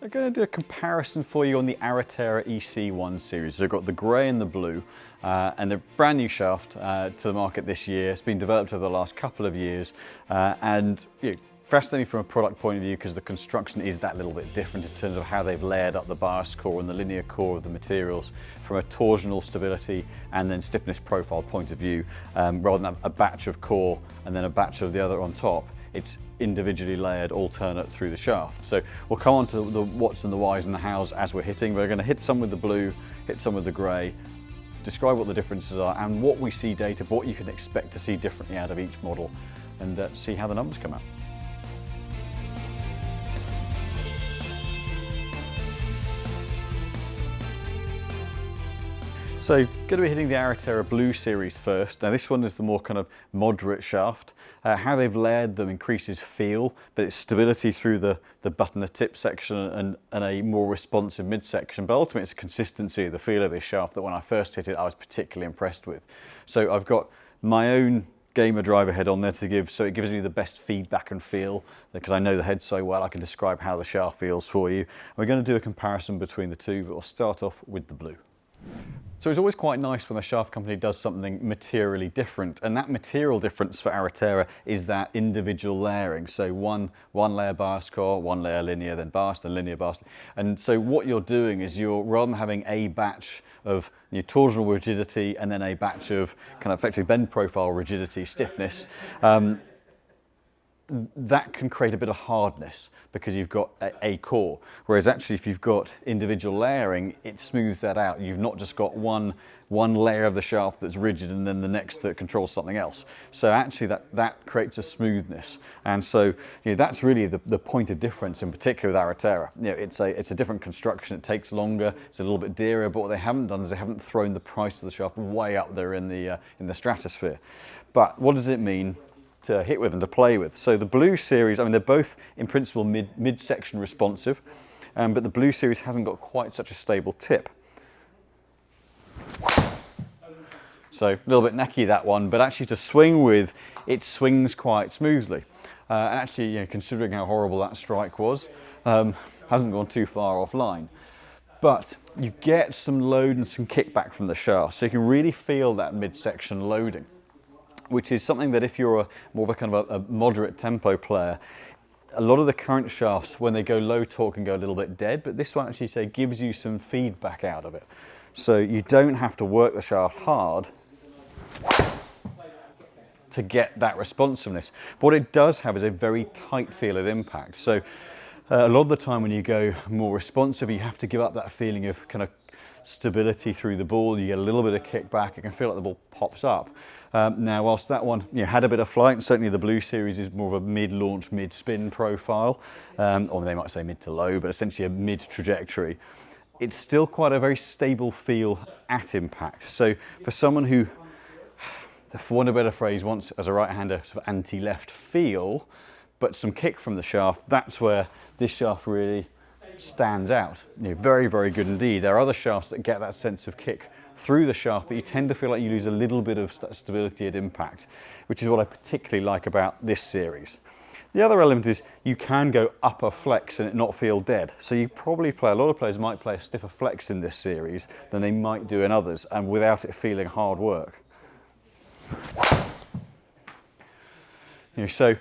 I'm going to do a comparison for you on the Aretera EC1 series. So I've got the grey and the blue, and the brand new shaft to the market this year. It's been developed over the last couple of years, and fascinating from a product point of view because the construction is that little bit different in terms of how they've layered up the bias core and the linear core of the materials from a torsional stability and then stiffness profile point of view, rather than a batch of core and then a batch of the other on top. It's individually layered, alternate through the shaft. So we'll come on to the what's and the whys and the hows as we're hitting. We're going to hit some with the blue, hit some with the grey, describe what the differences are and what we see data, what you can expect to see differently out of each model, and see how the numbers come out. So, going to be hitting the Aretera Blue series first. Now this one is the more kind of moderate shaft. How they've layered them increases feel, but it's stability through the butt and the tip section and a more responsive midsection. But ultimately it's a consistency of the feel of this shaft that when I first hit it I was particularly impressed with. So I've got my own gamer driver head on there to give, so it gives me the best feedback and feel, because I know the head so well I can describe how the shaft feels for you. We're going to do a comparison between the two, but we'll start off with the blue. So it's always quite nice when a shaft company does something materially different, and that material difference for Aretera is that individual layering. So one layer bias core, one layer linear, then bias, then linear bias. And so what you're doing is you're, rather than having a batch of torsional rigidity and then a batch of kind of effectively bend profile rigidity, stiffness, that can create a bit of hardness because you've got a core. Whereas actually if you've got individual layering, it smooths that out. You've not just got one layer of the shaft that's rigid and then the next that controls something else. So actually that creates a smoothness. And so that's really the point of difference in particular with Aretera. It's a different construction, it takes longer, it's a little bit dearer, but what they haven't done is they haven't thrown the price of the shaft way up there in the stratosphere. But what does it mean to hit with and to play with? So the blue series, I mean, they're both in principle midsection responsive, but the blue series hasn't got quite such a stable tip. So a little bit necky that one, but actually to swing with, it swings quite smoothly. And actually, considering how horrible that strike was, hasn't gone too far offline. But you get some load and some kickback from the shaft, so you can really feel that midsection loading, which is something that if you're more of a kind of a moderate tempo player, a lot of the current shafts, when they go low torque, can go a little bit dead, but this one actually gives you some feedback out of it. So you don't have to work the shaft hard to get that responsiveness. But what it does have is a very tight feel of impact. So a lot of the time when you go more responsive, you have to give up that feeling of kind of stability through the ball. You get a little bit of kickback, it can feel like the ball pops up. Now whilst that one had a bit of flight, and certainly the blue series is more of a mid-launch, mid-spin profile, or they might say mid to low, but essentially a mid-trajectory, it's still quite a very stable feel at impact. So for someone who, for want of a better phrase, wants as a right-hander sort of anti-left feel, but some kick from the shaft, that's where this shaft really stands out. Very, very good indeed. There are other shafts that get that sense of kick through the shaft, but you tend to feel like you lose a little bit of stability at impact, which is what I particularly like about this series. The other element is you can go upper flex and it not feel dead. So you probably play, a lot of players might play a stiffer flex in this series than they might do in others, and without it feeling hard work. So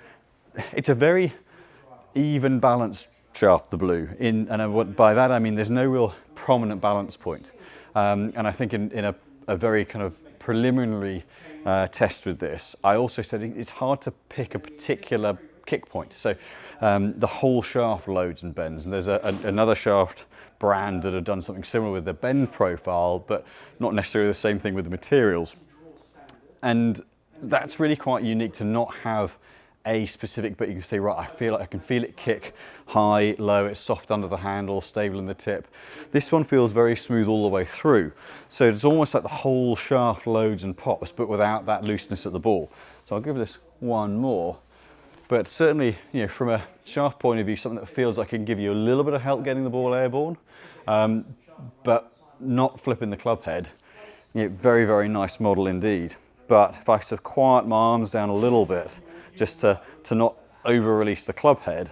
it's a very even balanced shaft, the blue, and by that I mean there's no real prominent balance point. And I think in a very kind of preliminary test with this, I also said it's hard to pick a particular kick point. So the whole shaft loads and bends, and there's another shaft brand that have done something similar with the bend profile, but not necessarily the same thing with the materials. And that's really quite unique to not have a specific, but you can say, right, I can feel it kick high, low, it's soft under the handle, stable in the tip. This one feels very smooth all the way through. So it's almost like the whole shaft loads and pops, but without that looseness at the ball. So I'll give this one more. But certainly, from a shaft point of view, something that feels like it can give you a little bit of help getting the ball airborne, but not flipping the club head. Very, very nice model indeed. But if I sort of quiet my arms down a little bit, just to not over-release the club head,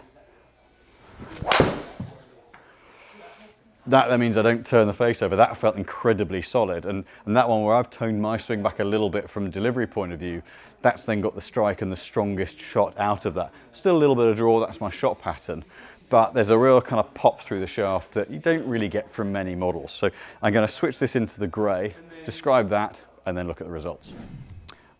that means I don't turn the face over. That felt incredibly solid. And that one where I've toned my swing back a little bit from a delivery point of view, that's then got the strike and the strongest shot out of that. Still a little bit of draw, that's my shot pattern. But there's a real kind of pop through the shaft that you don't really get from many models. So I'm going to switch this into the grey, describe that, and then look at the results.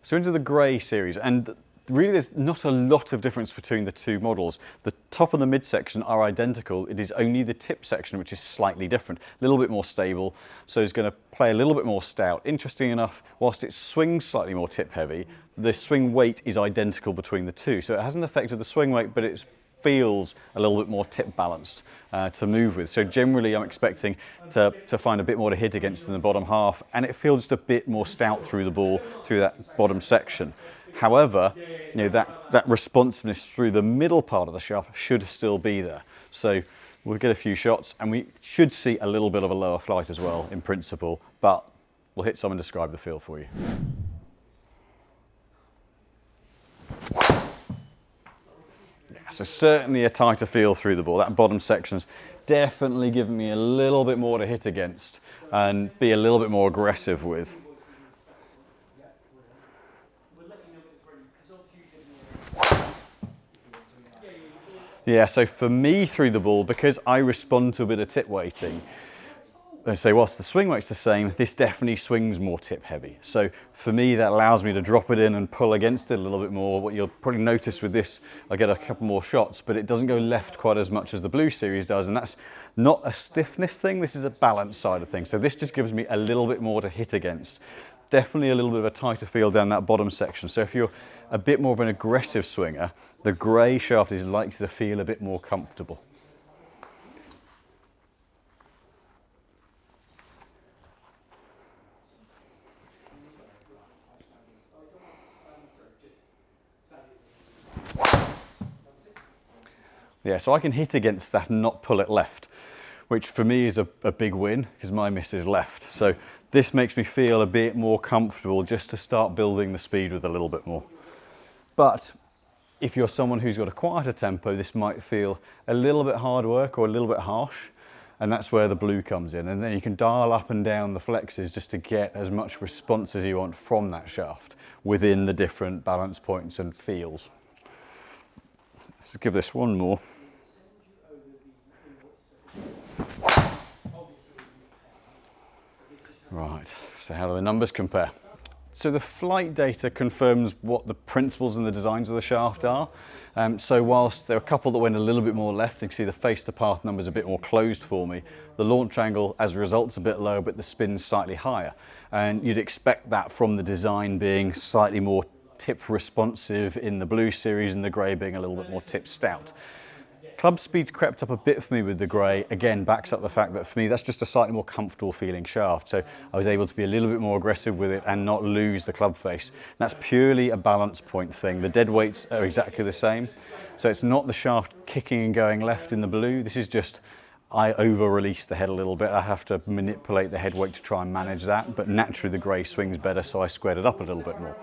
So into the grey series, and really there's not a lot of difference between the two models. The top and the midsection are identical. It is only the tip section which is slightly different, a little bit more stable, so it's going to play a little bit more stout. Interesting enough, whilst it swings slightly more tip heavy, the swing weight is identical between the two. So it hasn't affected the swing weight, but it feels a little bit more tip balanced to move with. So generally I'm expecting to find a bit more to hit against in the bottom half, and it feels just a bit more stout through the ball, through that bottom section. However, that responsiveness through the middle part of the shaft should still be there. So we'll get a few shots and we should see a little bit of a lower flight as well in principle, but we'll hit some and describe the feel for you. So certainly a tighter feel through the ball. That bottom section's definitely given me a little bit more to hit against and be a little bit more aggressive with. Yeah, so for me through the ball, because I respond to a bit of tip weighting, they say whilst the swing weight's the same, this definitely swings more tip heavy. So for me, that allows me to drop it in and pull against it a little bit more. What you'll probably notice with this, I get a couple more shots, but it doesn't go left quite as much as the blue series does. And that's not a stiffness thing, this is a balance side of things. So this just gives me a little bit more to hit against. Definitely a little bit of a tighter feel down that bottom section. So if you're a bit more of an aggressive swinger, the grey shaft is likely to feel a bit more comfortable. Yeah, so I can hit against that and not pull it left, which for me is a big win because my miss is left. So this makes me feel a bit more comfortable just to start building the speed with a little bit more. But if you're someone who's got a quieter tempo, this might feel a little bit hard work or a little bit harsh, and that's where the blue comes in. And then you can dial up and down the flexes just to get as much response as you want from that shaft within the different balance points and feels. Let's give this one more. Right, so how do the numbers compare? So the flight data confirms what the principles and the designs of the shaft are. So whilst there are a couple that went a little bit more left, you can see the face to path numbers a bit more closed for me. The launch angle as a result is a bit lower, but the spin's slightly higher. And you'd expect that from the design being slightly more tip responsive in the blue series and the grey being a little bit more tip stout. Club speed's crept up a bit for me with the grey. Again, backs up the fact that for me that's just a slightly more comfortable feeling shaft. So I was able to be a little bit more aggressive with it and not lose the club face. And that's purely a balance point thing. The dead weights are exactly the same. So it's not the shaft kicking and going left in the blue. This is just I over-release the head a little bit. I have to manipulate the head weight to try and manage that. But naturally the grey swings better, so I squared it up a little bit more.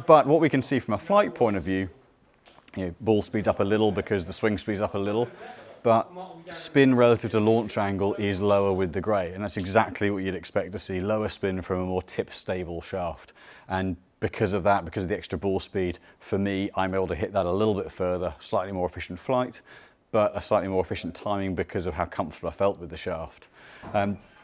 But what we can see from a flight point of view, ball speeds up a little because the swing speeds up a little, but spin relative to launch angle is lower with the grey, and that's exactly what you'd expect to see, lower spin from a more tip stable shaft. And because of that, because of the extra ball speed, for me, I'm able to hit that a little bit further, slightly more efficient flight, but a slightly more efficient timing because of how comfortable I felt with the shaft.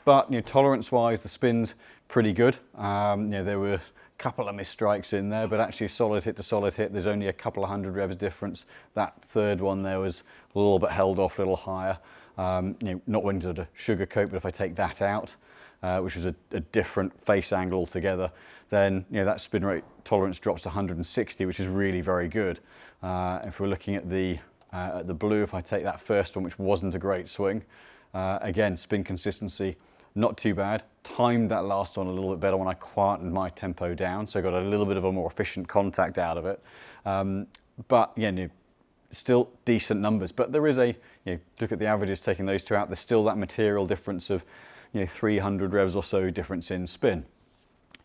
But tolerance-wise, the spin's pretty good. There were couple of missed strikes in there, but actually solid hit to solid hit, there's only a couple of hundred revs difference. That third one there was a little bit held off, a little higher. Not wanting to sugarcoat, but if I take that out, which was a different face angle altogether, then that spin rate tolerance drops to 160, which is really very good. If we're looking at the blue, if I take that first one, which wasn't a great swing, again, spin consistency, not too bad. Timed that last one a little bit better when I quietened my tempo down, so I got a little bit of a more efficient contact out of it. But still decent numbers. But there is look at the averages, taking those two out, there's still that material difference of 300 revs or so difference in spin.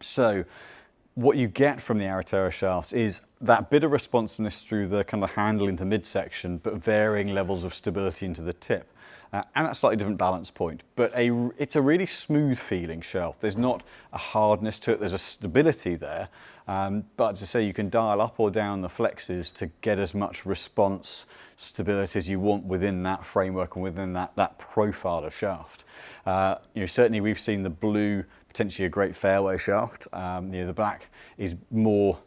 So what you get from the Aretera shafts is that bit of responsiveness through the kind of handle into midsection, but varying levels of stability into the tip. and that slightly different balance point. But it's a really smooth feeling shaft. There's not a hardness to it, there's a stability there. But as I say, you can dial up or down the flexes to get as much response, stability as you want within that framework and within that profile of shaft. Certainly we've seen the blue potentially a great fairway shaft. The black is more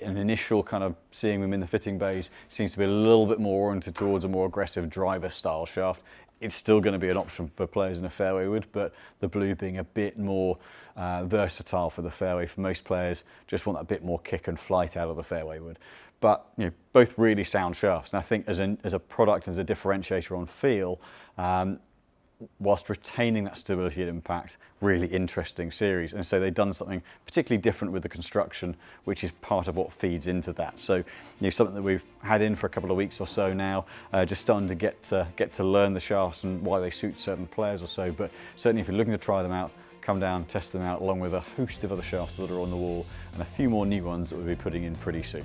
an initial kind of seeing them in the fitting bays seems to be a little bit more oriented towards a more aggressive driver style shaft. It's still going to be an option for players in a fairway wood, but the blue being a bit more versatile for the fairway for most players, just want a bit more kick and flight out of the fairway wood. But both really sound shafts, and I think as a product, as a differentiator on feel, whilst retaining that stability and impact, really interesting series. And so they've done something particularly different with the construction, which is part of what feeds into that. So something that we've had in for a couple of weeks or so now, just starting to get to learn the shafts and why they suit certain players or so. But certainly if you're looking to try them out, come down, test them out, along with a host of other shafts that are on the wall and a few more new ones that we'll be putting in pretty soon.